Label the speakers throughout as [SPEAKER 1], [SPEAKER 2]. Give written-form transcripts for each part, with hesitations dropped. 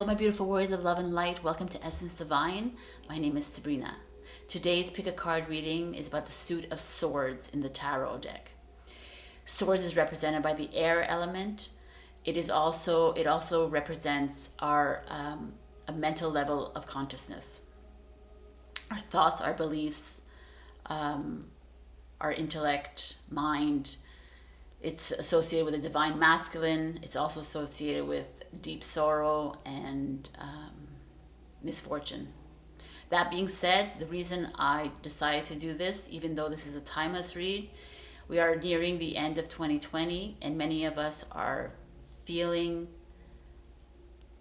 [SPEAKER 1] My beautiful warriors of love and light, welcome to Essence Divine. My name is Sabrina. Today's pick a card reading is about the suit of swords in the tarot deck. Swords is represented by the air element. It also represents our a mental level of consciousness, our thoughts, our beliefs, our intellect, mind. It's associated with the divine masculine. It's also associated with deep sorrow and misfortune. That being said, the reason I decided to do this, even though this is a timeless read, we are nearing the end of 2020 and many of us are feeling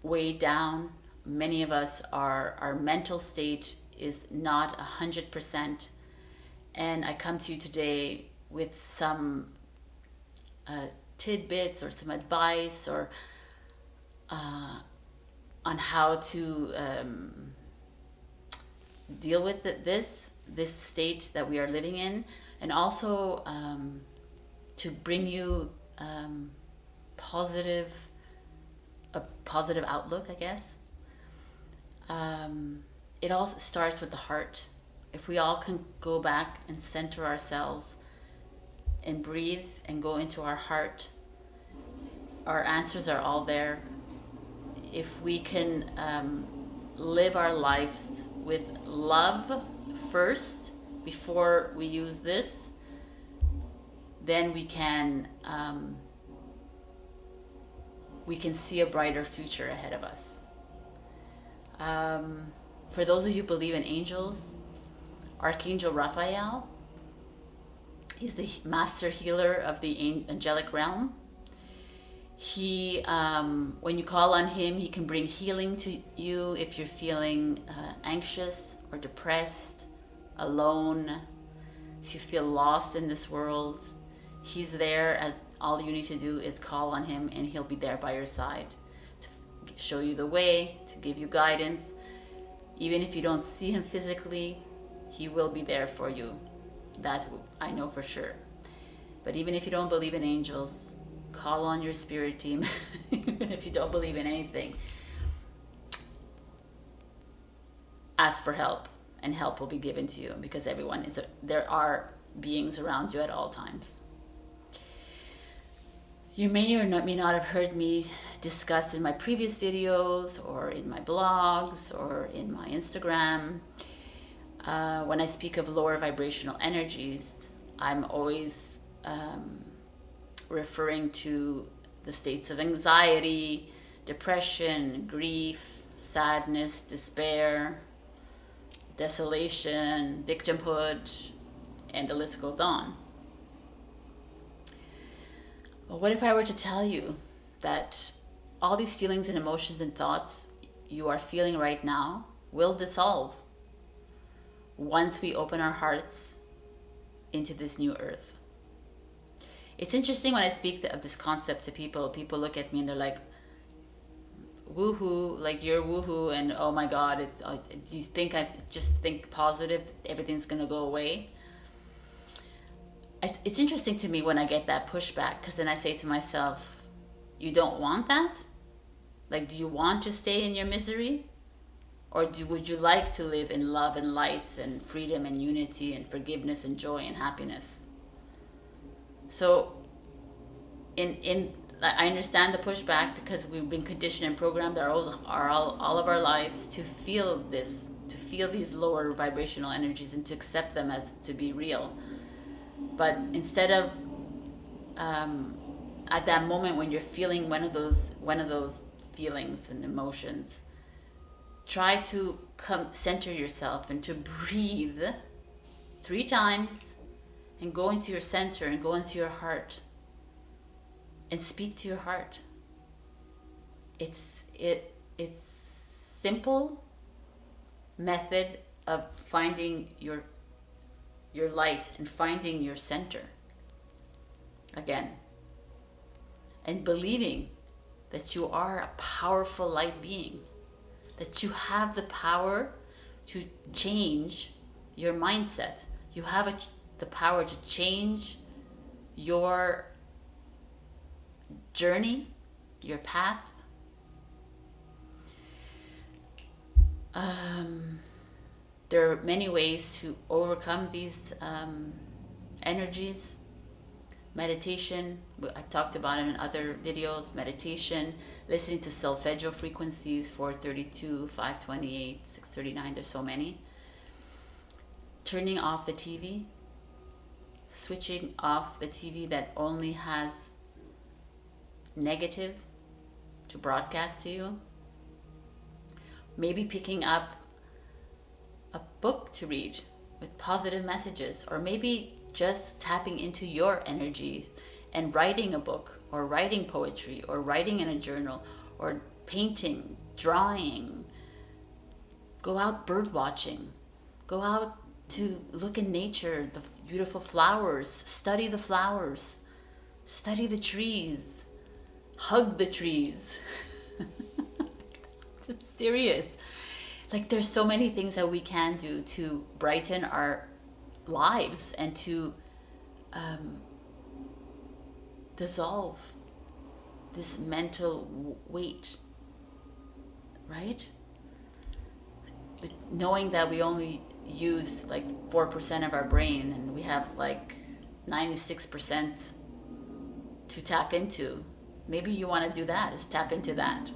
[SPEAKER 1] weighed down. Many of us our mental state is not 100%. And I come to you today with some tidbits or some advice or on how to deal with this state that we are living in, and also to bring you a positive outlook, I guess. It all starts with the heart. If we all can go back and center ourselves and breathe and go into our heart, our answers are all there. If we can live our lives with love first before we use this, then we can see a brighter future ahead of us. For those of you who believe in angels, Archangel Raphael, he's the master healer of the angelic realm. He, when you call on him, he can bring healing to you if you're feeling anxious or depressed, alone, if you feel lost in this world. He's there. As all you need to do is call on him and he'll be there by your side to show you the way, to give you guidance. Even if you don't see him physically, he will be there for you. That I know for sure. But even if you don't believe in angels, call on your spirit team. Even if you don't believe in anything, ask for help and help will be given to you, because there are beings around you at all times. You may or may not have heard me discuss in my previous videos or in my blogs or in my Instagram. When I speak of lower vibrational energies, I'm always referring to the states of anxiety, depression, grief, sadness, despair, desolation, victimhood, and the list goes on. Well, what if I were to tell you that all these feelings and emotions and thoughts you are feeling right now will dissolve once we open our hearts into this new earth? It's interesting when I speak of this concept to people look at me and they're like, woohoo, like you're woohoo, and oh my God, you think I just think positive, everything's gonna go away? It's interesting to me when I get that pushback, because then I say to myself, you don't want that? Like, do you want to stay in your misery? Or would you like to live in love and light and freedom and unity and forgiveness and joy and happiness? So I understand the pushback, because we've been conditioned and programmed all of our lives to feel this, to feel these lower vibrational energies and to accept them as to be real. But instead of at that moment when you're feeling one of those feelings and emotions, try to center yourself and to breathe 3 times and go into your center and go into your heart and speak to your heart. It's simple method of finding your light and finding your center again, and believing that you are a powerful light being, that you have the power to change your mindset. You have the power to change your journey, your path. There are many ways to overcome these energies. Meditation, I've talked about it in other videos. Meditation, listening to solfeggio frequencies, 432, 528, 639, there's so many. Turning off the TV, switching off the TV that only has negative to broadcast to you. Maybe picking up a book to read with positive messages, or maybe just tapping into your energies and writing a book, or writing poetry, or writing in a journal, or painting, drawing. Go out bird watching. Go out to look in nature, the beautiful flowers. Study the flowers. Study the trees. Hug the trees. I'm serious. Like, there's so many things that we can do to brighten our lives and to dissolve this mental weight, right? But knowing that we only use like 4% of our brain, and we have like 96% to tap into. Maybe you want to do that, is tap into that.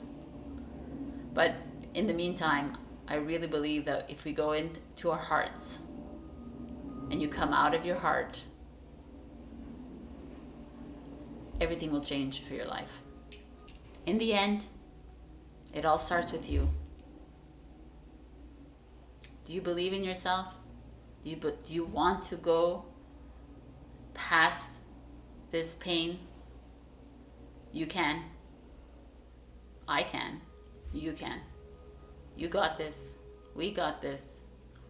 [SPEAKER 1] But in the meantime, I really believe that if we go into our hearts and you come out of your heart, everything will change for your life. In the end, it all starts with you. Do you believe in yourself? Do you want to go past this pain? You can. I can. You can. You got this. We got this.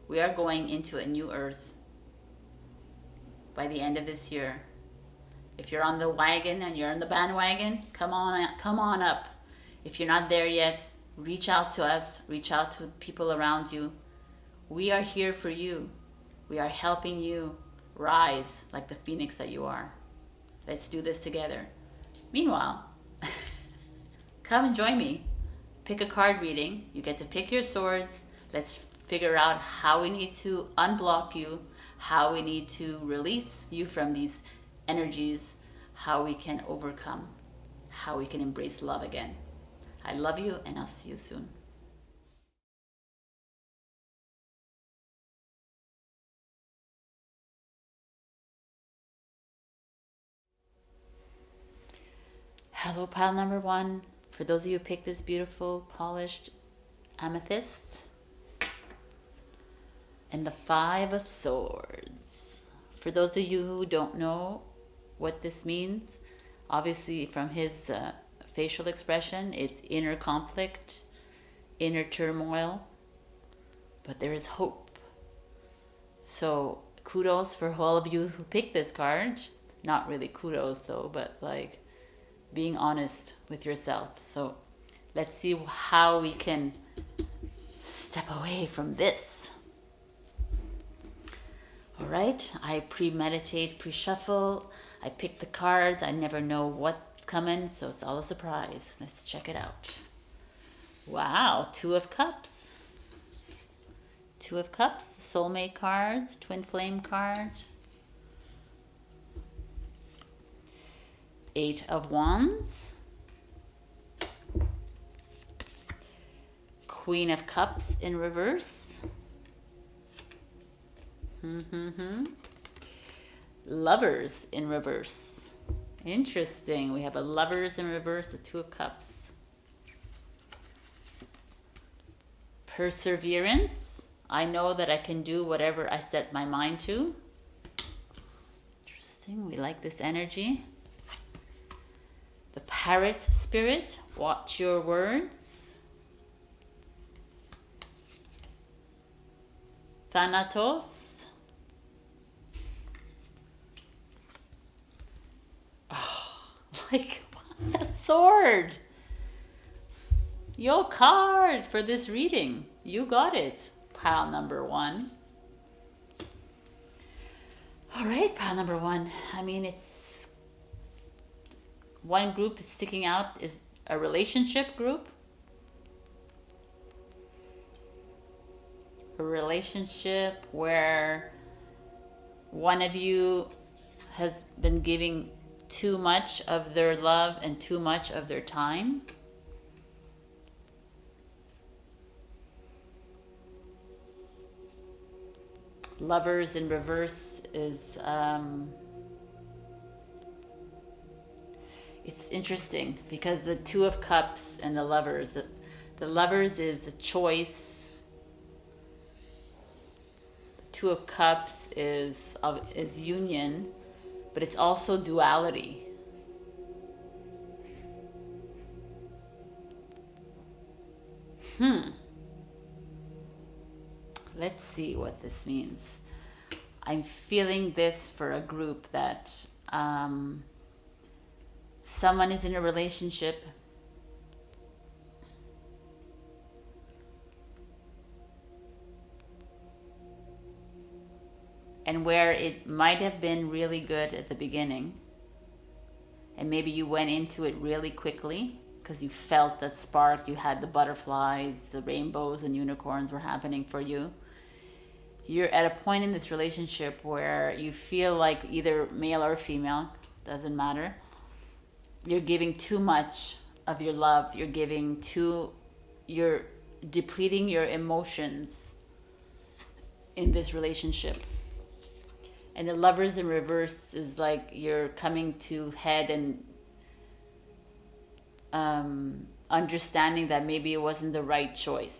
[SPEAKER 1] We are going into a new earth by the end of this year. If you're on the wagon and you're on the bandwagon, come on up. If you're not there yet, reach out to us. Reach out to people around you. We are here for you. We are helping you rise like the phoenix that you are. Let's do this together. Meanwhile, come and join me. Pick a card reading. You get to pick your swords. Let's figure out how we need to unblock you, how we need to release you from these energies, how we can overcome, how we can embrace love again. I love you, and I'll see you soon. Hello, pile number one. For those of you who picked this beautiful polished amethyst and the 5 of Swords. For those of you who don't know what this means, obviously from his facial expression, it's inner conflict, inner turmoil, but there is hope. So kudos for all of you who picked this card. Not really kudos though, but like being honest with yourself. So let's see how we can step away from this. All right, I premeditate, pre-shuffle. I pick the cards. I never know what's coming, so it's all a surprise. Let's check it out. Wow, 2 of Cups. 2 of Cups, the soulmate card, twin flame card. 8 of Wands. Queen of Cups in reverse. Lovers in reverse. Interesting. We have a Lovers in reverse, a 2 of Cups. Perseverance. I know that I can do whatever I set my mind to. Interesting. We like this energy. The Parrot Spirit. Watch your words. Thanatos. Oh, like what a sword. Your card for this reading. You got it, pile number 1. All right, pile number 1. I mean, it's one group is sticking out is a relationship group. a relationship where one of you has been giving too much of their love and too much of their time. Lovers in reverse is it's interesting because the Two of Cups and the Lovers, the Lovers is a choice. The Two of Cups is union, but it's also duality. Let's see what this means. I'm feeling this for a group that someone is in a relationship and where it might have been really good at the beginning, and maybe you went into it really quickly because you felt that spark, you had the butterflies, the rainbows and unicorns were happening for you. You're at a point in this relationship where you feel like, either male or female, doesn't matter, you're giving too much of your love, you're depleting your emotions in this relationship. And the Lovers in reverse is like you're coming to head and understanding that maybe it wasn't the right choice.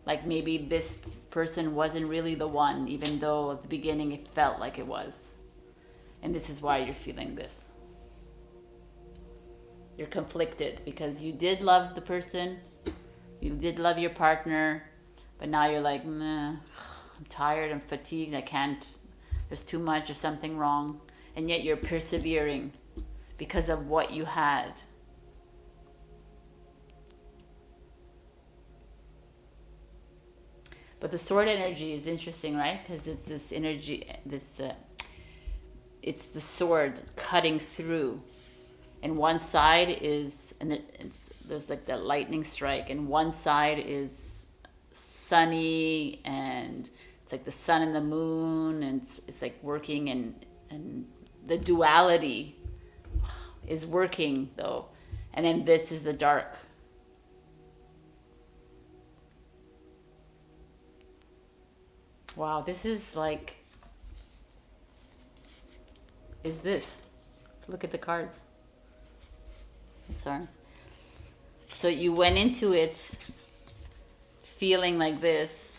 [SPEAKER 1] Like maybe this person wasn't really the one, even though at the beginning it felt like it was. And this is why you're feeling this. You're conflicted because you did love the person, you did love your partner, but now you're like, meh, I'm tired, I'm fatigued, I can't, there's too much, there's something wrong. And yet you're persevering because of what you had. But the sword energy is interesting, right? Because it's this energy, it's the sword cutting through. And one side is, there's like that lightning strike, and one side is sunny, and it's like the sun and the moon, and it's like working, and the duality is working though. And then this is the dark. Wow, this is like, is this? Look at the cards. Sorry. So you went into it feeling like this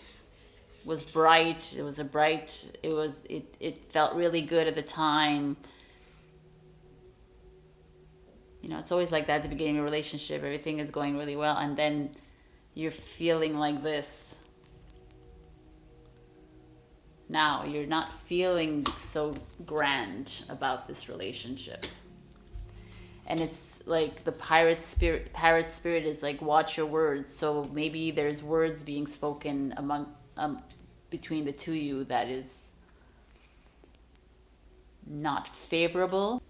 [SPEAKER 1] was bright. It felt really good at the time. You know, it's always like that at the beginning of a relationship. Everything is going really well, and then you're feeling like this. Now you're not feeling so grand about this relationship. And it's like the parrot spirit is like, watch your words. So maybe there's words being spoken among between the two of you that is not favorable.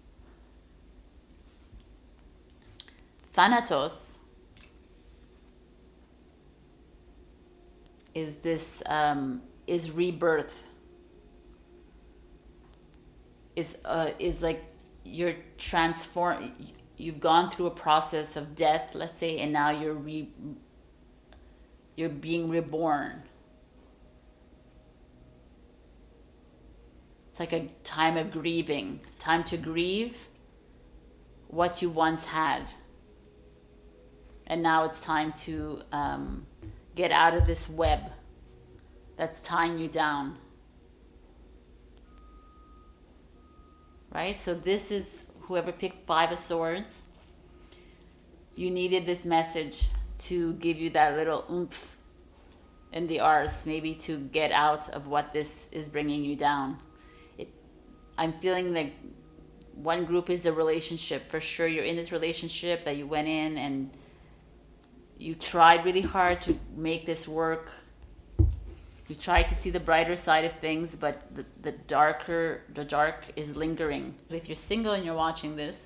[SPEAKER 1] Thanatos is this is rebirth. Is like you're you've gone through a process of death, let's say, and now you're being reborn. It's like a time of grieving, time to grieve what you once had. And now it's time to get out of this web that's tying you down. Right? So this is, whoever picked Five of Swords, you needed this message to give you that little oomph in the arse, maybe to get out of what this is bringing you down. I'm feeling like one group is the relationship. For sure, you're in this relationship that you went in and you tried really hard to make this work. You try to see the brighter side of things, but the dark is lingering. If you're single and you're watching this,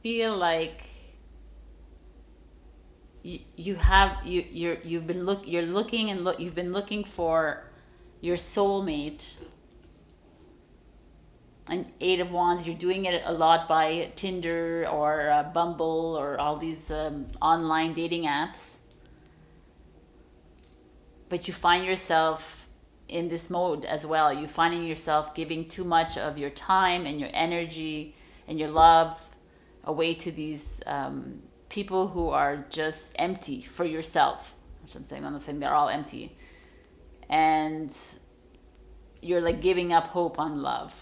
[SPEAKER 1] feel like you've been looking for your soulmate. And Eight of Wands, you're doing it a lot by Tinder or Bumble or all these online dating apps. But you find yourself in this mode as well. You're finding yourself giving too much of your time and your energy and your love away to these people who are just empty for yourself. That's what I'm saying. I'm not saying they're all empty. And you're like giving up hope on love.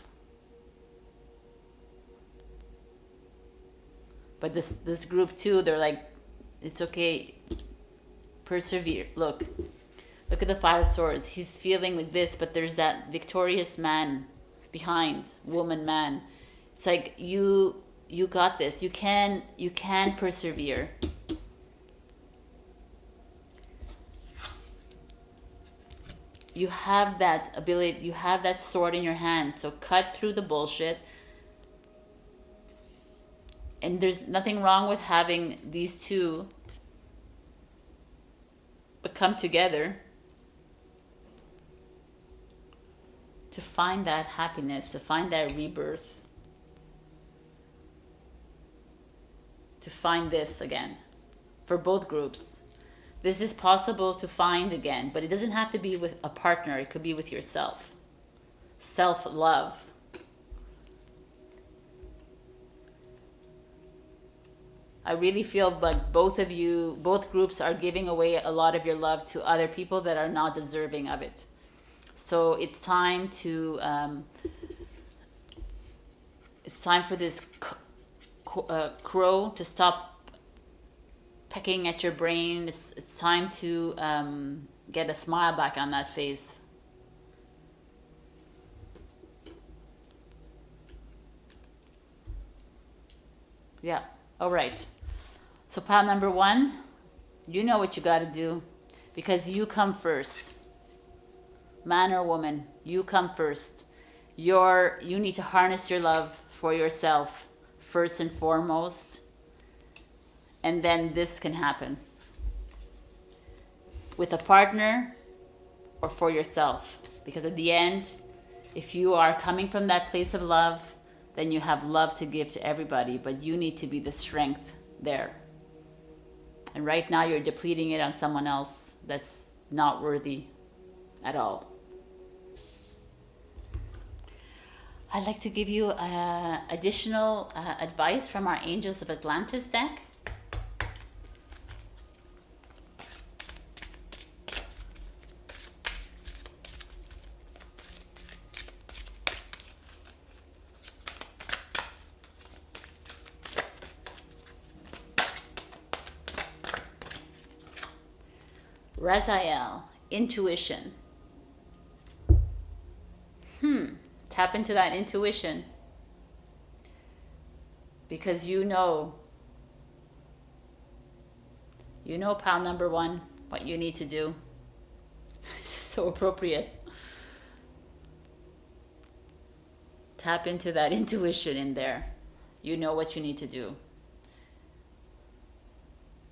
[SPEAKER 1] But this group too, they're like, it's okay, persevere. Look at the Five of Swords. He's feeling like this, but there's that victorious man behind, woman, man. It's like you got this. You can persevere. You have that ability. You have that sword in your hand. So cut through the bullshit. And there's nothing wrong with having these two but come together to find that happiness, to find that rebirth, to find this again. For both groups, this is possible to find again, but it doesn't have to be with a partner. It could be with yourself. Self-love. I really feel like both groups are giving away a lot of your love to other people that are not deserving of it. So it's time to, for this crow to stop pecking at your brain. It's time to get a smile back on that face. Yeah, all right. So pile number 1, you know what you got to do because you come first. Man or woman, you come first. You need to harness your love for yourself first and foremost. And then this can happen. With a partner or for yourself. Because at the end, if you are coming from that place of love, then you have love to give to everybody, but you need to be the strength there. And right now you're depleting it on someone else that's not worthy at all. I'd like to give you additional advice from our Angels of Atlantis deck. Raziel, intuition. Tap into that intuition. Because you know, pile number 1, what you need to do. This is so appropriate. Tap into that intuition in there. You know what you need to do.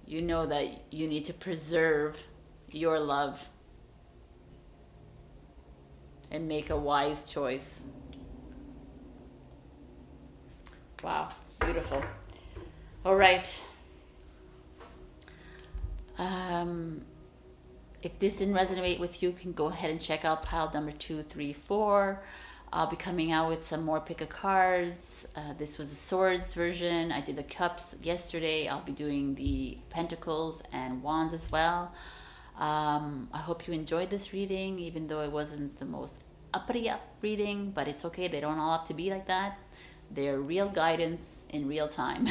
[SPEAKER 1] You know that you need to preserve your love and make a wise choice. Wow, beautiful. All right. If this didn't resonate with you, you can go ahead and check out pile number 2, 3, 4. I'll be coming out with some more pick of cards. This was the swords version. I did the cups yesterday. I'll be doing the pentacles and wands as well. I hope you enjoyed this reading, even though it wasn't the most uppity up reading, but it's okay. They don't all have to be like that. They're real guidance in real time.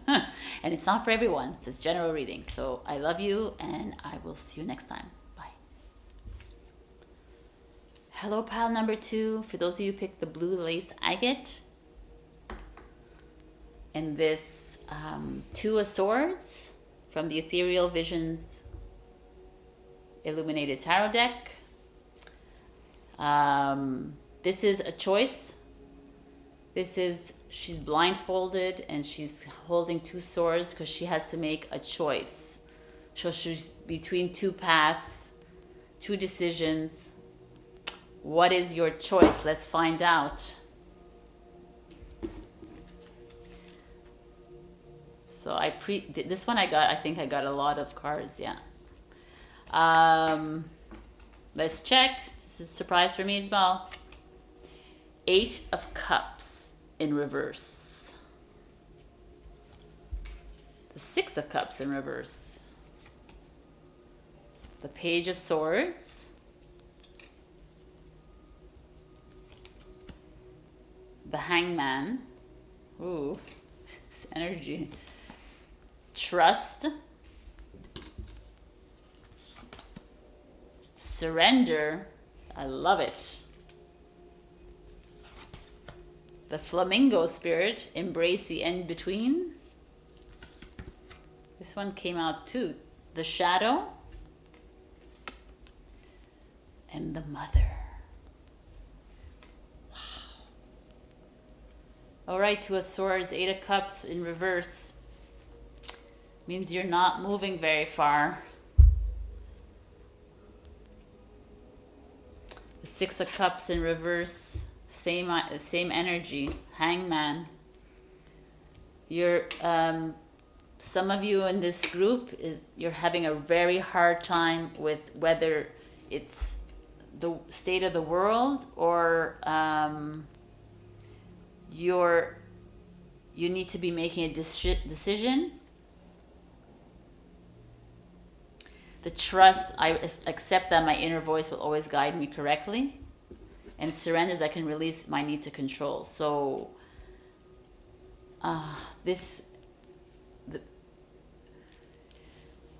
[SPEAKER 1] And it's not for everyone. It's just general reading. So I love you, and I will see you next time. Bye. Hello, pile number 2. For those of you who picked the blue lace agate, and this 2 of swords from the Ethereal Visions Illuminated Tarot deck. This is a choice This is, she's blindfolded and she's holding two swords because she has to make a choice. So she's between two paths, two decisions. What is your choice? Let's find out. So this one I think I got a lot of cards, yeah. Let's check. This is a surprise for me as well. 8 of Cups in reverse. The 6 of Cups in reverse. The Page of Swords. The Hangman. Ooh, this energy. Trust. Surrender. I love it. The Flamingo Spirit. Embrace the in-between. This one came out too. The Shadow. And the Mother. Wow. All right, 2 of Swords, 8 of Cups in reverse. Means you're not moving very far. The 6 of Cups in reverse. Same energy. Hangman. You're some of you in this group you're having a very hard time with whether it's the state of the world or you need to be making a decision. The trust, I accept that my inner voice will always guide me correctly. And surrenders, I can release my need to control. So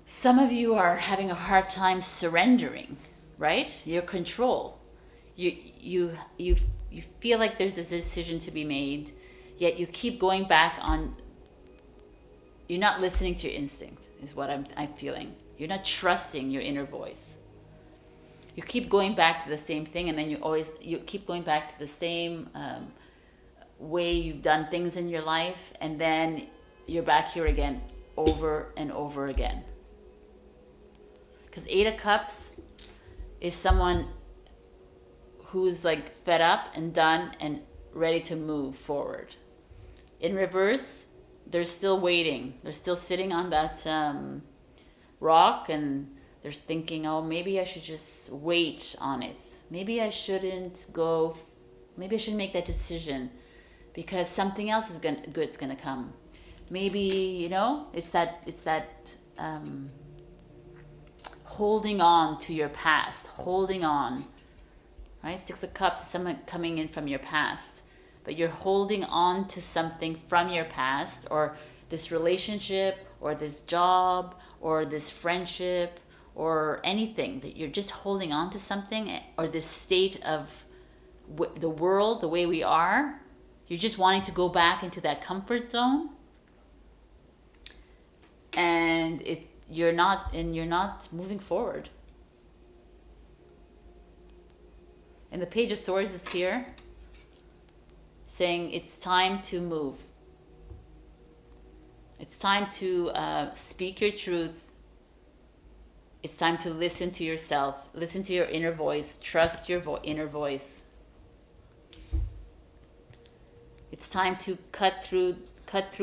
[SPEAKER 1] some of you are having a hard time surrendering, right? Your control. You feel like there's a decision to be made, yet you keep going back on. You're not listening to your instinct, is what I'm feeling. You're not trusting your inner voice. You keep going back to the same thing, and then you keep going back to the same way you've done things in your life, and then you're back here again over and over again. Because 8 of Cups is someone who's like fed up and done and ready to move forward. In reverse, they're still waiting. They're still sitting on that rock, and they're thinking, oh, maybe I should just wait on it. Maybe I shouldn't go. Maybe I should make that decision because something else is good's gonna come. Maybe, it's that holding on to your past, holding on, right? 6 of Cups is someone coming in from your past, but you're holding on to something from your past, or this relationship, or this job, or this friendship, or anything, that you're just holding on to something, or this state of the world, the way we are. You're just wanting to go back into that comfort zone, and you're not moving forward. And the Page of Swords is here saying it's time to move. It's time to speak your truth. It's time to listen to yourself, listen to your inner voice, trust your inner voice. It's time to cut through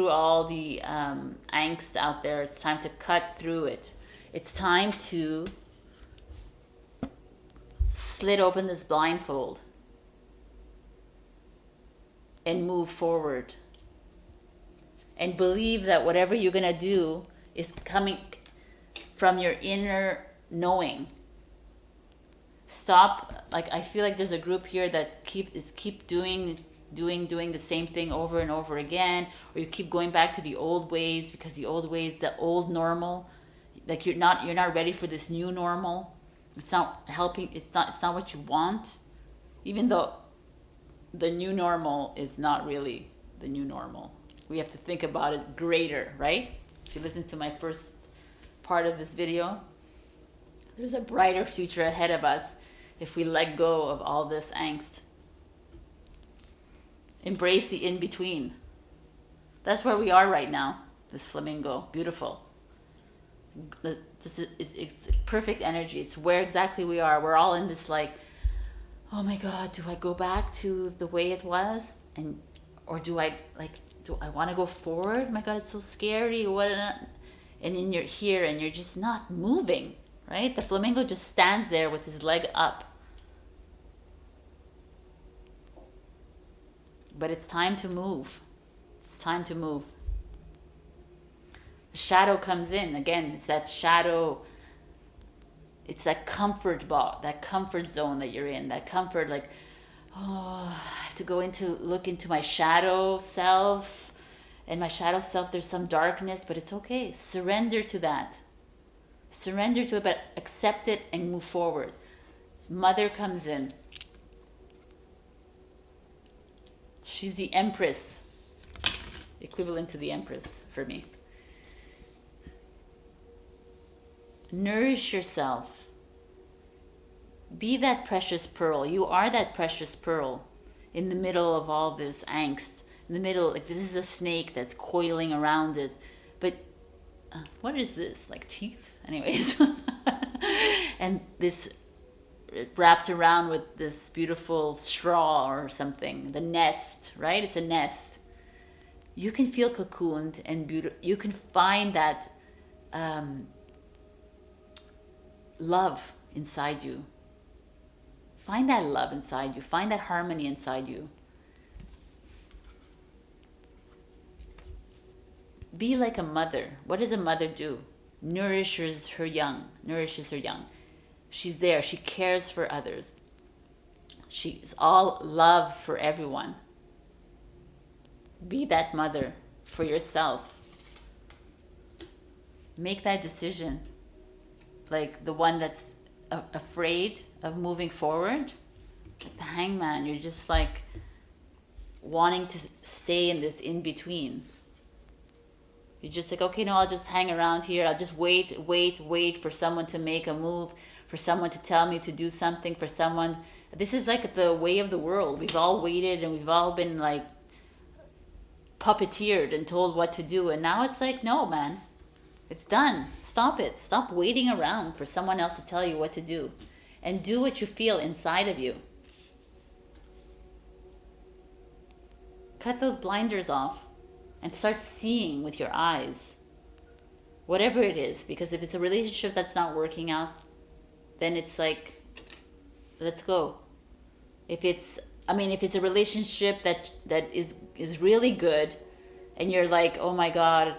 [SPEAKER 1] all the angst out there. It's time to cut through it. It's time to slit open this blindfold and move forward. And believe that whatever you're going to do is coming from your inner knowing. Stop, I feel like there's a group here that keep doing the same thing over and over again, or you keep going back to the old ways because the old ways, the old normal, like you're not ready for this new normal. It's not helping. It's not what you want, even though the new normal is not really the new normal. We have to think about it greater, right? If you listen to my first part of this video, there's a brighter future ahead of us if we let go of all this angst. Embrace the in-between. That's where we are right now. This flamingo, beautiful. It's perfect energy. It's where exactly we are. We're all in this like, oh my God, do I go back to the way it was, or do I want to go forward? My God, it's so scary. And then you're here and you're just not moving, right? The flamingo just stands there with his leg up. But it's time to move. It's time to move. The shadow comes in. Again, it's that shadow. It's that comfort that comfort zone that you're in. That comfort, like, oh, I have to look into my shadow self. And my shadow self, there's some darkness, but it's okay. Surrender to that. Surrender to it, but accept it and move forward. Mother comes in. She's the Empress. Equivalent to the Empress for me. Nourish yourself. Be that precious pearl. You are that precious pearl in the middle of all this angst. In the middle, like this is a snake that's coiling around it. But what is this? Like teeth? Anyways. And this wrapped around with this beautiful straw or something. The nest, right? It's a nest. You can feel cocooned and beautiful. You can find that love inside you. Find that love inside you. Find that harmony inside you. Be like a mother. What does a mother do? Nourishes her young. She's there. She cares for others. She's all love for everyone. Be that mother for yourself. Make that decision. Like the one that's afraid of moving forward. Like the hangman, you're just like wanting to stay in this in-between. You're just like, okay, no, I'll just hang around here. I'll just wait for someone to make a move, for someone to tell me to do something, for someone. This is like the way of the world. We've all waited and we've all been like puppeteered and told what to do. And now it's like, no, man, it's done. Stop it. Stop waiting around for someone else to tell you what to do. And do what you feel inside of you. Cut those blinders off. And start seeing with your eyes, whatever it is. Because if it's a relationship that's not working out, then it's like, let's go. If it's a relationship that is really good, and you're like, oh my God,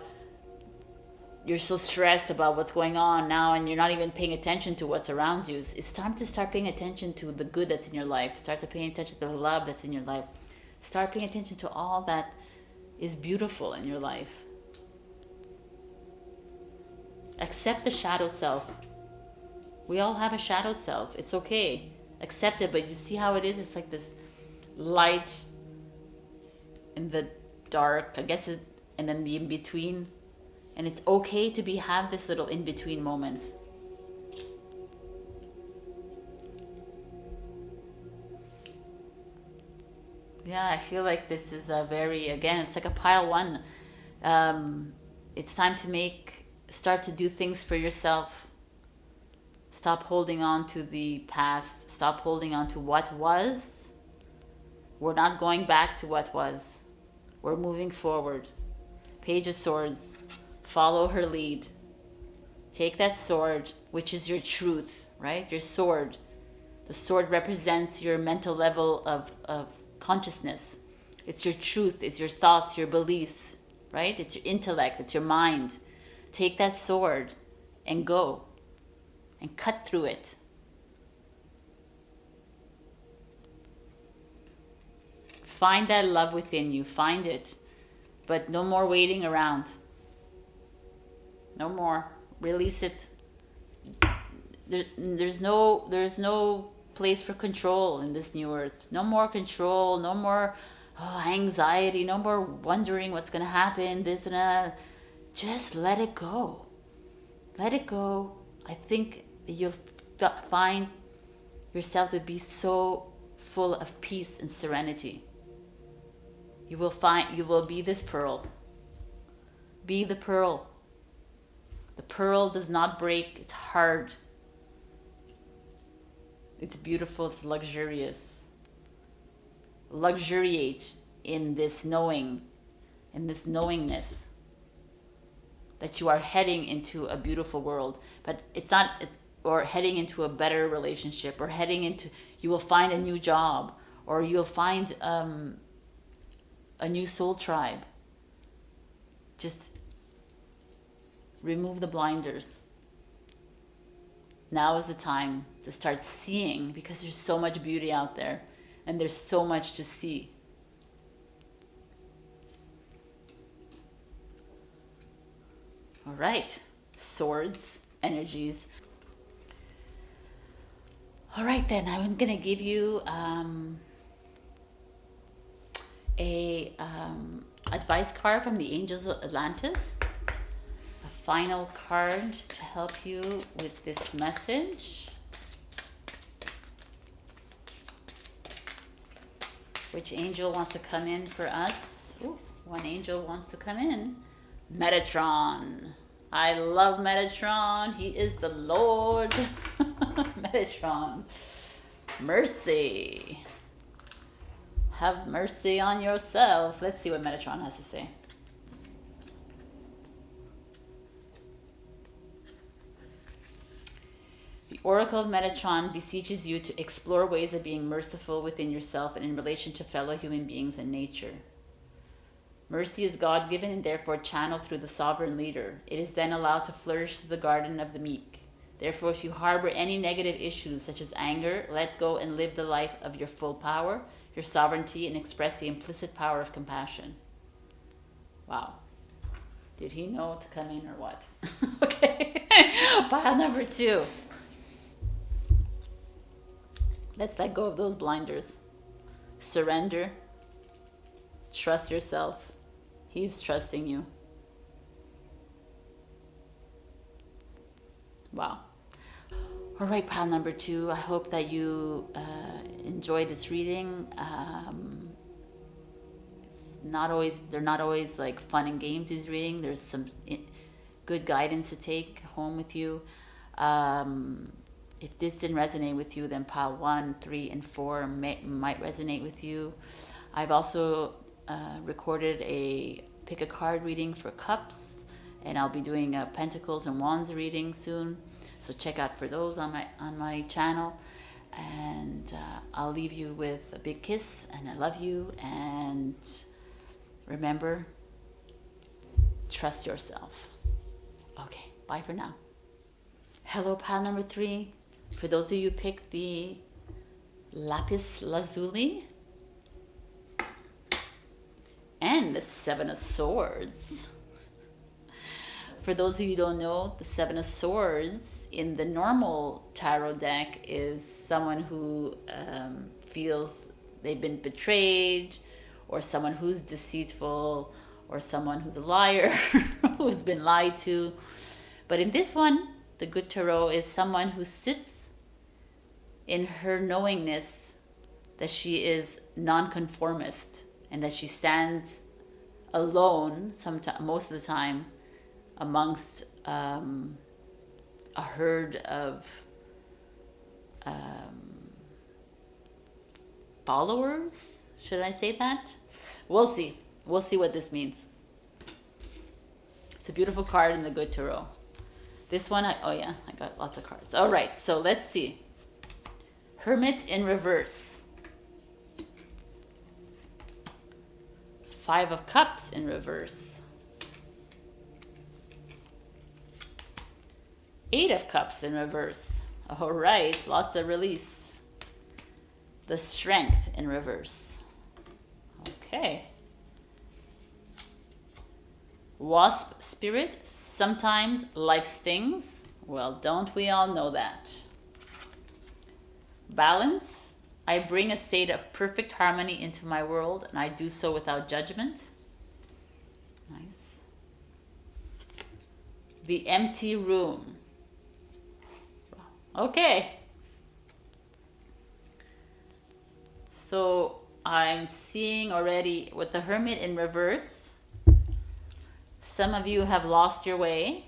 [SPEAKER 1] you're so stressed about what's going on now, and you're not even paying attention to what's around you. It's time to start paying attention to the good that's in your life. Start to pay attention to the love that's in your life. Start paying attention to all that is beautiful in your life. Accept the shadow self. We all have a shadow self. It's okay. Accept it, but you see how it is? It's like this light in the dark, I guess, and then the in-between. And it's okay to have this little in-between moment. Yeah, I feel like this is a very, again, it's like a pile one. It's time to start to do things for yourself. Stop holding on to the past. Stop holding on to what was. We're not going back to what was. We're moving forward. Page of Swords. Follow her lead. Take that sword, which is your truth, right? Your sword. The sword represents your mental level of consciousness. It's your truth, it's your thoughts, your beliefs, right? It's your intellect, it's your mind. Take that sword and go and cut through it. Find that love within you, find it, but no more waiting around. No more. Release it. There's no place for control in this new earth. No more control, no more anxiety, no more wondering what's going to happen, this and that. Just let it go. Let it go. I think you'll find yourself to be so full of peace and serenity. You will be this pearl. Be the pearl. The pearl does not break. It's hard. It's beautiful. It's luxurious. Luxuriate in this knowing, in this knowingness that you are heading into a beautiful world. But it's not, or heading into a better relationship, or heading into, you will find a new job, or you'll find a new soul tribe. Just remove the blinders. Now is the time to start seeing, because there's so much beauty out there and there's so much to see. All right, swords, energies. All right, then I'm gonna give you a advice card from the Angels of Atlantis. A final card to help you with this message. Which angel wants to come in for us? Ooh, one angel wants to come in. Metatron. I love Metatron. He is the Lord. Metatron. Mercy. Have mercy on yourself. Let's see what Metatron has to say. The Oracle of Metatron beseeches you to explore ways of being merciful within yourself and in relation to fellow human beings and nature. Mercy is God-given and therefore channeled through the sovereign leader. It is then allowed to flourish through the garden of the meek. Therefore, if you harbor any negative issues such as anger, let go and live the life of your full power, your sovereignty, and express the implicit power of compassion. Wow. Did he know to come in or what? Okay. Pile number 2. Let's let go of those blinders. Surrender. Trust yourself. He's trusting you. Wow. All right, pile number 2. I hope that you enjoyed this reading. They're not always like fun and games, these readings. There's some good guidance to take home with you. If this didn't resonate with you, then pile 1, 3, and 4 might resonate with you. I've also recorded a pick a card reading for cups, and I'll be doing a pentacles and wands reading soon. So check out for those on my channel. And I'll leave you with a big kiss, and I love you. And remember, trust yourself. Okay, bye for now. Hello, pile number 3. For those of you who picked the lapis lazuli and the 7 of Swords. For those of you who don't know, the 7 of Swords in the normal tarot deck is someone who feels they've been betrayed, or someone who's deceitful, or someone who's a liar, who's been lied to. But in this one, the good tarot is someone who sits in her knowingness that she is nonconformist and that she stands alone most of the time amongst a herd of followers. Should I say that? We'll see. We'll see what this means. It's a beautiful card in the good tarot. This one, I got lots of cards. All right, so let's see. Hermit in reverse. 5 of Cups in reverse. 8 of Cups in reverse. All right, lots of release. The Strength in reverse. Okay. Wasp spirit. Sometimes life stings. Well, don't we all know that? Balance. I bring a state of perfect harmony into my world, and I do so without judgment. Nice. The empty room. Okay. So I'm seeing already with the Hermit in reverse, some of you have lost your way.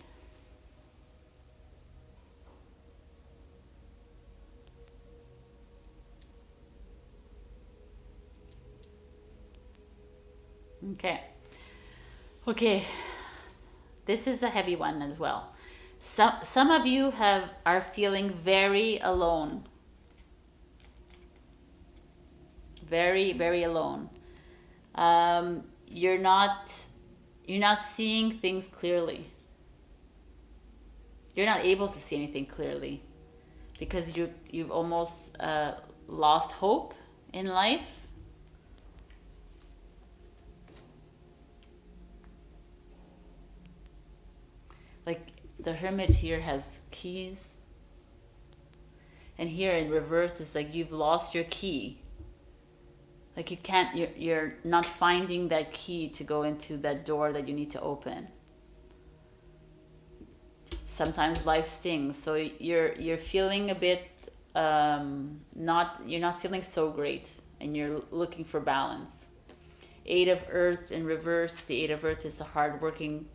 [SPEAKER 1] Okay. Okay. This is a heavy one as well. Some of you are feeling very alone. Very, very alone. You're not seeing things clearly. You're not able to see anything clearly because you've almost lost hope in life. Like the Hermit here has keys, and here in reverse it's like you've lost your key. Like you're not finding that key to go into that door that you need to open. Sometimes life stings, so you're feeling a bit you're not feeling so great, and you're looking for balance. Eight of Earth in reverse. The Eight of Earth is a hard-working.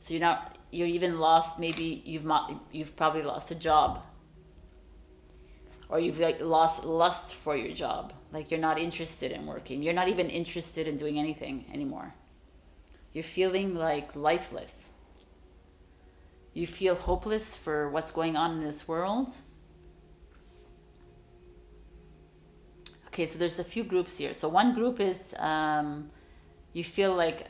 [SPEAKER 1] So you're even lost. Maybe you've probably lost a job, or you've lost lust for your job. Like you're not interested in working. You're not even interested in doing anything anymore. You're feeling like lifeless. You feel hopeless for what's going on in this world. Okay, so there's a few groups here. So one group is you feel like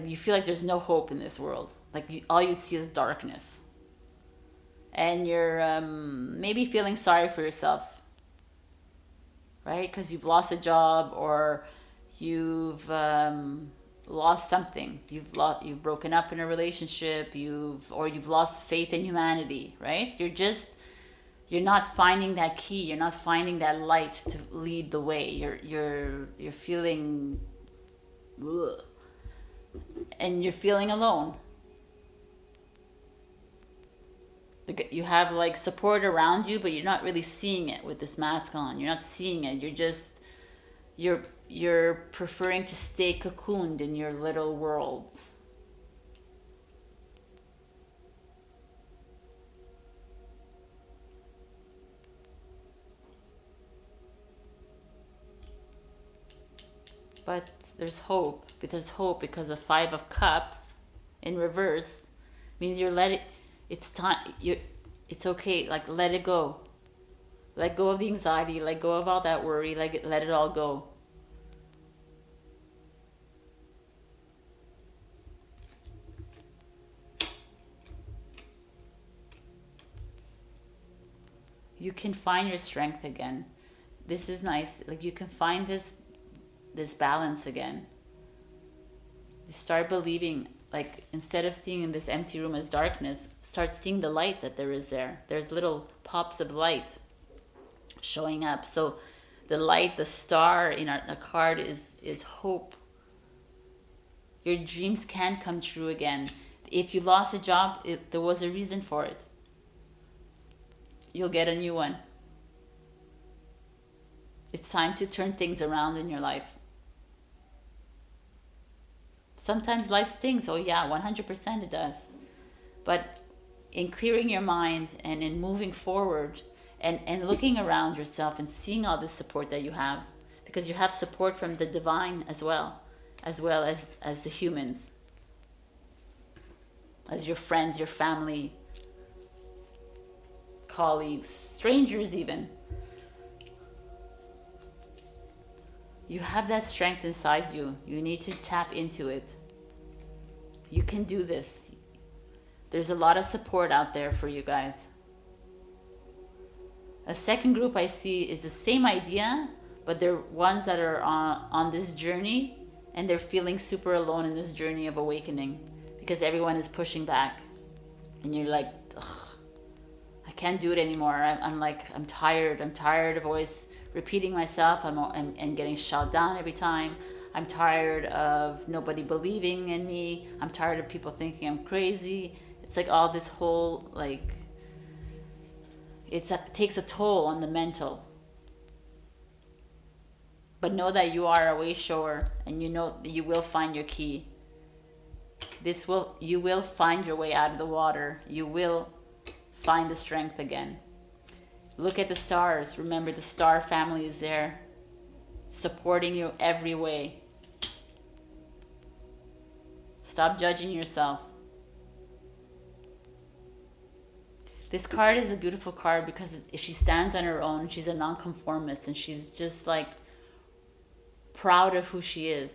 [SPEAKER 1] you feel like there's no hope in this world. Like all you see is darkness, and you're maybe feeling sorry for yourself, right? Because you've lost a job, or you've lost something. You've broken up in a relationship. You've lost faith in humanity, right? You're not finding that key. You're not finding that light to lead the way. You're feeling. Ugh. And you're feeling alone. You have like support around you, but you're not really seeing it with this mask on. You're not seeing it. You're preferring to stay cocooned in your little world. But there's hope. There's hope because the Five of Cups in reverse means it's time. It's okay. Like let it go. Let go of the anxiety. Let go of all that worry. Let it all go. You can find your strength again. This is nice. Like you can find this balance again. You start believing, like instead of seeing in this empty room as darkness, start seeing the light that there is there. There's little pops of light showing up. So the light, the star in the card is hope. Your dreams can come true again. If you lost a job, there was a reason for it. You'll get a new one. It's time to turn things around in your life. Sometimes life stings. Oh yeah, 100% it does. But in clearing your mind and in moving forward and looking around yourself and seeing all the support that you have, because you have support from the divine as well as the humans, as your friends, your family, colleagues, strangers even. You have that strength inside you. You need to tap into it. You can do this. There's a lot of support out there for you guys. A second group I see is the same idea, but they're ones that are on this journey, and they're feeling super alone in this journey of awakening because everyone is pushing back. And you're like, I can't do it anymore. I'm tired. I'm tired of always repeating myself and getting shot down every time. I'm tired of nobody believing in me. I'm tired of people thinking I'm crazy. It's like all this whole it takes a toll on the mental. But know that you are a way shower, and you know that you will find your key. You will find your way out of the water. You will find the strength again. Look at the stars. Remember, the star family is there, supporting you every way. Stop judging yourself. This card is a beautiful card because if she stands on her own, she's a nonconformist, and she's just like proud of who she is,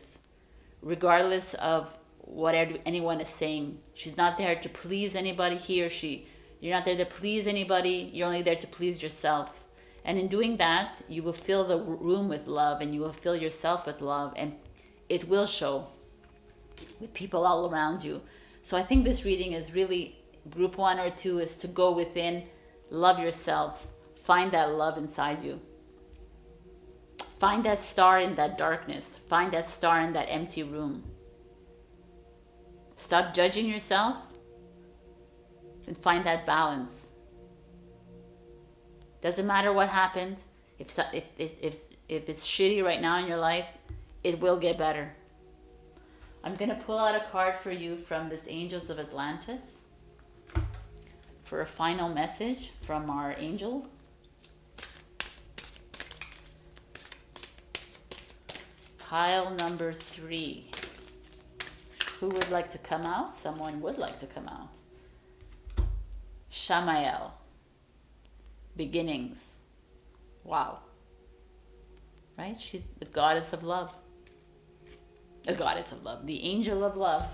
[SPEAKER 1] regardless of what anyone is saying. She's not there to please anybody, he or she. You're not there to please anybody. You're only there to please yourself. And in doing that, you will fill the room with love, and you will fill yourself with love, and it will show with people all around you. So I think this reading is really, group 1 or 2 is to go within, love yourself, find that love inside you. Find that star in that darkness. Find that star in that empty room. Stop judging yourself and find that balance. Doesn't matter what happened. If it's shitty right now in your life, it will get better. I'm going to pull out a card for you from this Angels of Atlantis for a final message from our angel. Pile number 3. Who would like to come out? Someone would like to come out. Shamael. Beginnings. Wow. Right? She's the goddess of love. The goddess of love. The angel of love.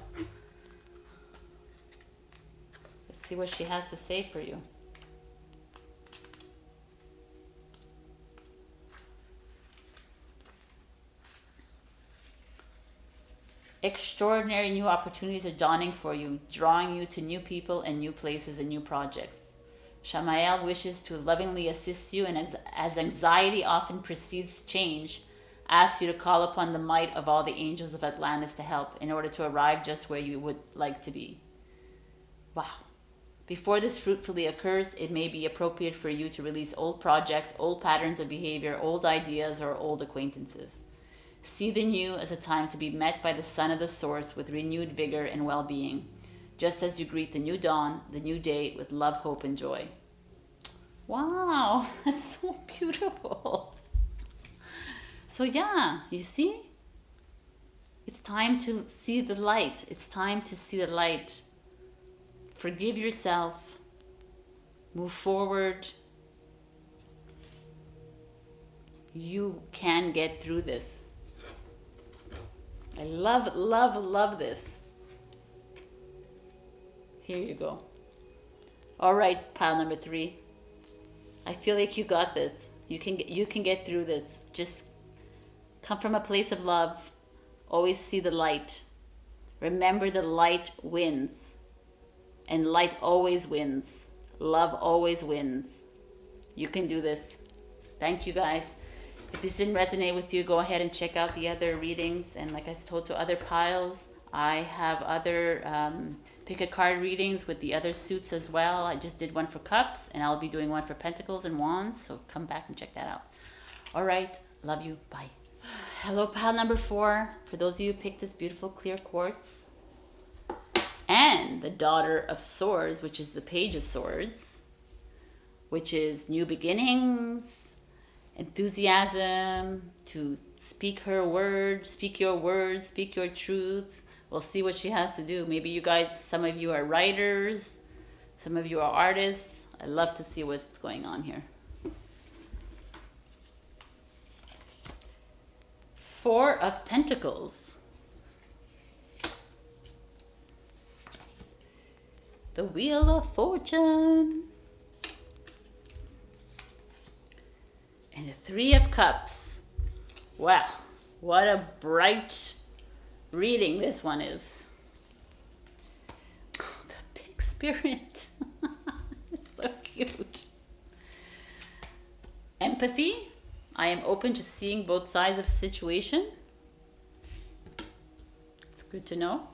[SPEAKER 1] Let's see what she has to say for you. Extraordinary new opportunities are dawning for you, drawing you to new people and new places and new projects. Shamael wishes to lovingly assist you, and as anxiety often precedes change, asks you to call upon the might of all the angels of Atlantis to help in order to arrive just where you would like to be. Wow. Before this fruitfully occurs, it may be appropriate for you to release old projects, old patterns of behavior, old ideas, or old acquaintances. See the new as a time to be met by the sun of the source with renewed vigor and well-being, just as you greet the new dawn, the new day, with love, hope, and joy. Wow, that's so beautiful. So yeah, you see? It's time to see the light. It's time to see the light. Forgive yourself. Move forward. You can get through this. I love, love, love this. Here you go. All right, pile number 3. I feel like you got this. You can get through this. Just come from a place of love. Always see the light. Remember, the light wins. And light always wins. Love always wins. You can do this. Thank you, guys. If this didn't resonate with you, go ahead and check out the other readings. And like I told to other piles, I have other pick a card readings with the other suits as well. I just did one for cups, and I'll be doing one for pentacles and wands. So come back and check that out. All right. Love you. Bye. Hello, pile number 4. For those of you who picked this beautiful clear quartz. And the Daughter of Swords, which is the Page of Swords, which is new beginnings, enthusiasm, to speak her word, speak your words, speak your truth. We'll see what she has to do. Maybe you guys, some of you are writers, some of you are artists. I love to see what's going on here. 4 of Pentacles. The Wheel of Fortune. And the 3 of Cups. Wow, what a bright reading this one is. Oh, the big spirit. It's so cute. Empathy. I am open to seeing both sides of the situation. It's good to know.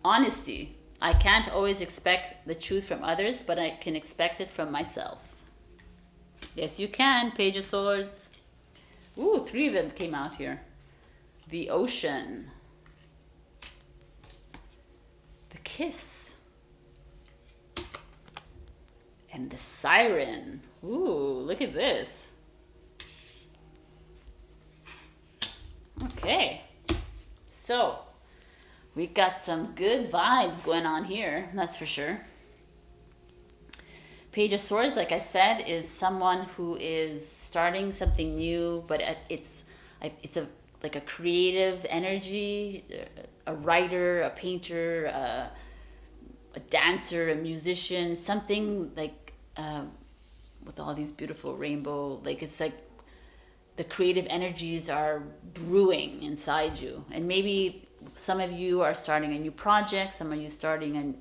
[SPEAKER 1] Honesty. I can't always expect the truth from others, but I can expect it from myself. Yes, you can, Page of Swords. Ooh, 3 of them came out here. The ocean. The kiss. And the siren. Ooh, look at this. Okay. So, we got some good vibes going on here, that's for sure. Page of Swords, like I said, is someone who is starting something new, but it's like a creative energy, a writer, a painter, a dancer, a musician, something like with all these beautiful rainbow, like it's like the creative energies are brewing inside you. And maybe some of you are starting a new project, some of you starting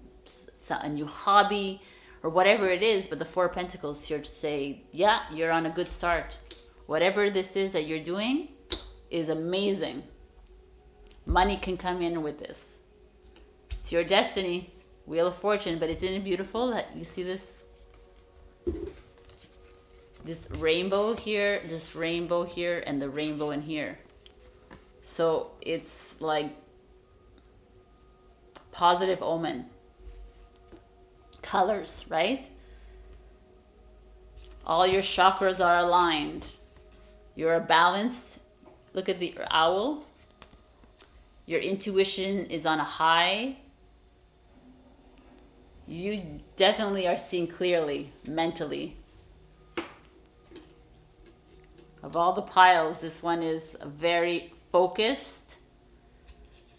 [SPEAKER 1] a new hobby, or whatever it is, but the Four of Pentacles here to say, yeah, you're on a good start. Whatever this is that you're doing is amazing. Money can come in with this. It's your destiny, Wheel of Fortune, but isn't it beautiful that you see this rainbow here, this rainbow here, and the rainbow in here. So it's like positive omen. Colors, right? All your chakras are aligned. You're balanced. Look at the owl. Your intuition is on a high. You definitely are seeing clearly, mentally. Of all the piles, this one is very focused.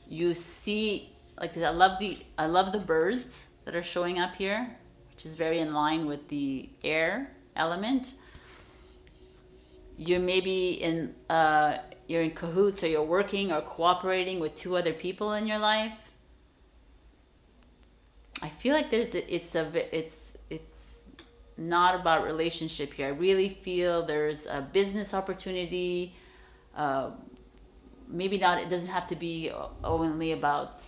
[SPEAKER 1] You see, like I love the birds that are showing up here, which is very in line with the air element. You maybe you're in cahoots, or you're working or cooperating with 2 other people in your life. I feel like it's not about relationship here. I really feel there's a business opportunity. Maybe not. It doesn't have to be only about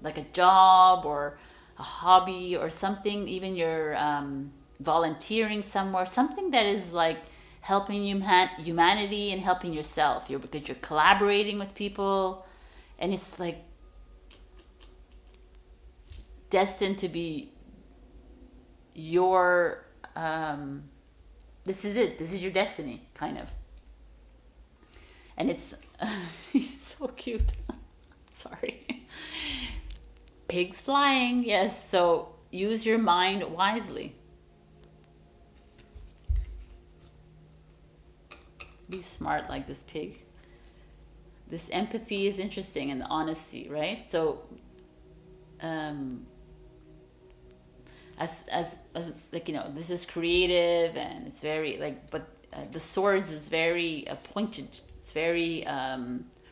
[SPEAKER 1] like a job or a hobby or something. Even you're volunteering somewhere. Something that is like helping humanity and helping yourself. Because you're collaborating with people, and it's like destined to be your this is it. This is your destiny, kind of. And it's he's so cute. Sorry. Pigs flying, yes. So use your mind wisely. Be smart like this pig. This empathy is interesting, and the honesty, right? So as like, you know, this is creative, and it's very like, but the swords is very pointed. It's very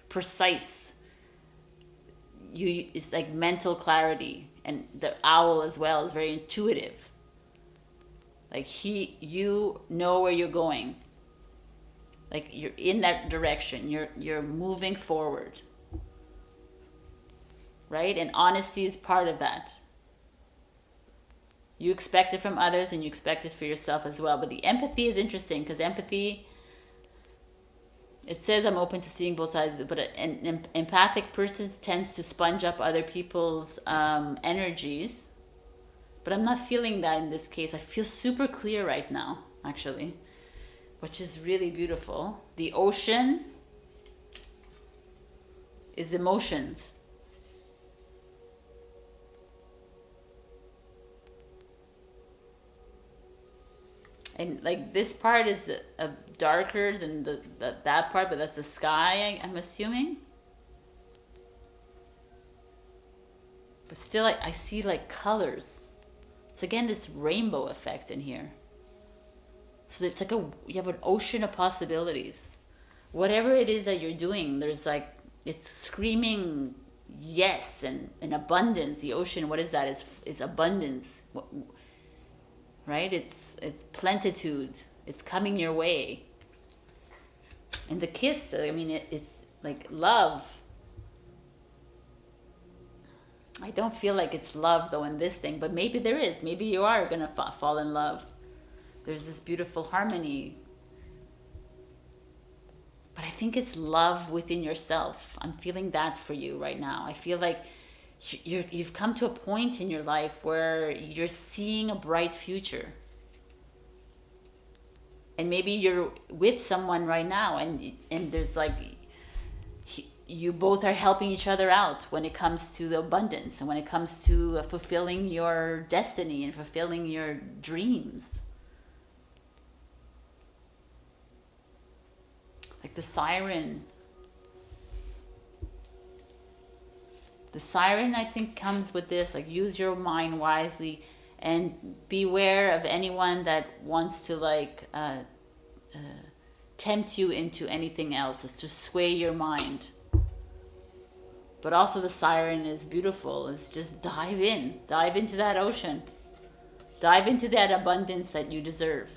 [SPEAKER 1] precise. It's like mental clarity, and the owl as well is very intuitive. Like you know where you're going. Like you're in that direction. You're moving forward, right? And honesty is part of that. You expect it from others, and you expect it for yourself as well. But the empathy is interesting, because empathy, it says I'm open to seeing both sides, but an empathic person tends to sponge up other people's energies. But I'm not feeling that in this case. I feel super clear right now, actually, which is really beautiful. The ocean is emotions. And like this part is darker than that part, but that's the sky, I'm assuming. But still, I see like colors. It's again this rainbow effect in here. So it's like you have an ocean of possibilities. Whatever it is that you're doing, there's like, it's screaming yes, and abundance. The ocean, what is that? It's abundance. Right? It's plenitude. It's coming your way. And the kiss, I mean, it's like love. I don't feel like it's love though in this thing, but maybe there is. Maybe you are gonna fall in love. There's this beautiful harmony. but I think it's love within yourself. I'm feeling that for you right now. I feel like you've come to a point in your life where you're seeing a bright future. And maybe you're with someone right now, and there's like, you both are helping each other out when it comes to the abundance and when it comes to fulfilling your destiny and fulfilling your dreams. Like the siren. The siren, I think, comes with this, like, use your mind wisely and beware of anyone that wants to like tempt you into anything else. It's to sway your mind. But also the siren is beautiful. It's just dive into that ocean. Dive into that abundance that you deserve.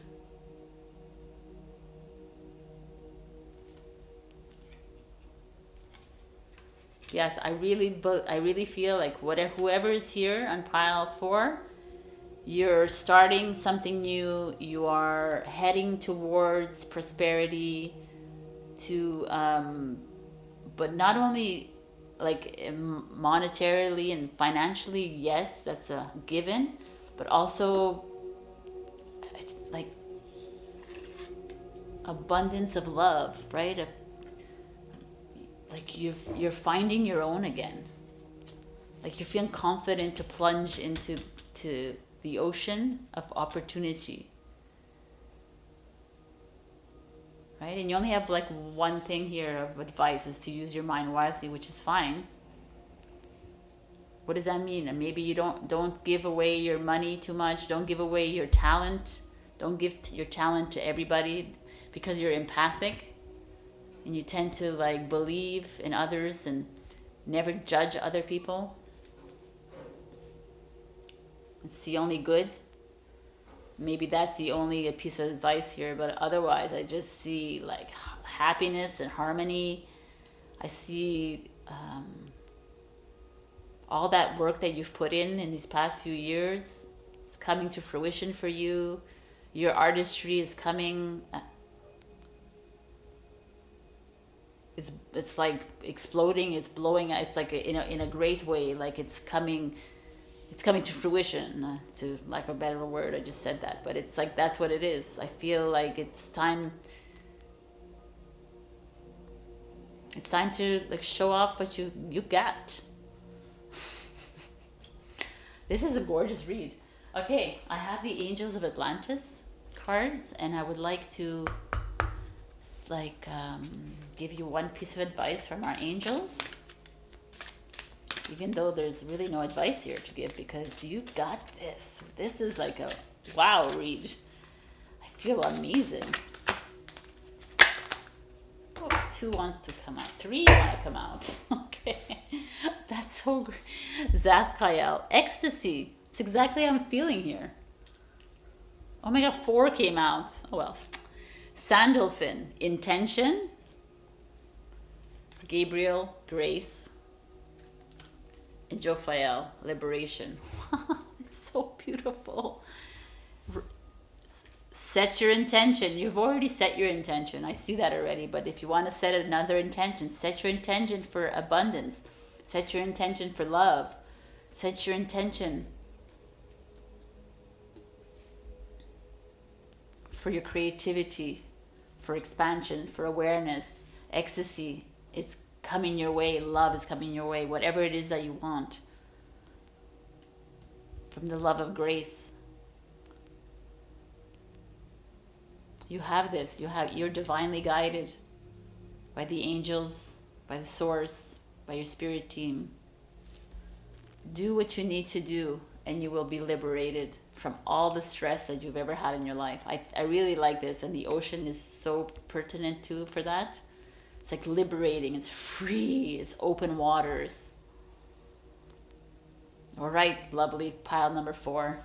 [SPEAKER 1] Yes, I really feel like whoever is here on pile 4, you're starting something new. You are heading towards prosperity, but not only like monetarily and financially. Yes, that's a given, but also like abundance of love, right? Like you're finding your own again. Like you're feeling confident to plunge into the ocean of opportunity. Right? And you only have like one thing here of advice, is to use your mind wisely, which is fine. What does that mean? And maybe you don't give away your money too much. Don't give away your talent. Don't give your talent to everybody, because you're empathic. And you tend to like believe in others and never judge other people. And see only good. Maybe that's the only piece of advice here, but otherwise I just see like happiness and harmony. I see all that work that you've put in these past few years. It's coming to fruition for you. Your artistry is coming. It's like exploding. It's blowing. It's like in a great way. Like it's coming to fruition. To lack of a better word, I just said that. But it's like that's what it is. I feel like it's time. It's time to like show off what you got. This is a gorgeous read. Okay, I have the Angels of Atlantis cards, and I would like to like give you one piece of advice from our angels, even though there's really no advice here to give, because you got this. This is like a wow read. I feel amazing. Oh, 2 want to come out. 3 want to come out. Okay, that's so great. Zafkael, ecstasy. It's exactly how I'm feeling here. Oh my god, 4 came out. Oh well. Sandalphon, intention. Gabriel, grace. And Jophiel, liberation. It's so beautiful. Set your intention. You've already set your intention. I see that already. But if you want to set another intention, set your intention for abundance. Set your intention for love. Set your intention for your creativity, for expansion, for awareness, ecstasy. It's coming your way. Love is coming your way. Whatever it is that you want. From the love of grace. You have this. You're divinely guided by the angels, by the source, by your spirit team. Do what you need to do, and you will be liberated from all the stress that you've ever had in your life. I really like this, and the ocean is so pertinent too for that. It's like liberating. It's free. It's open waters. All right, lovely pile number 4.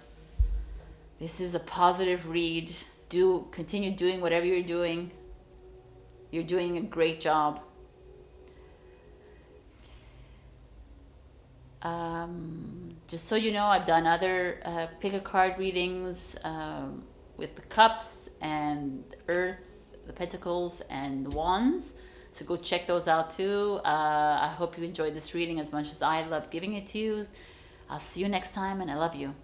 [SPEAKER 1] This is a positive read. Continue doing whatever you're doing. You're doing a great job. Just so you know, I've done other pick a card readings with the cups and earth, the pentacles and the wands. So go check those out too. I hope you enjoyed this reading as much as I love giving it to you. I'll see you next time, and I love you.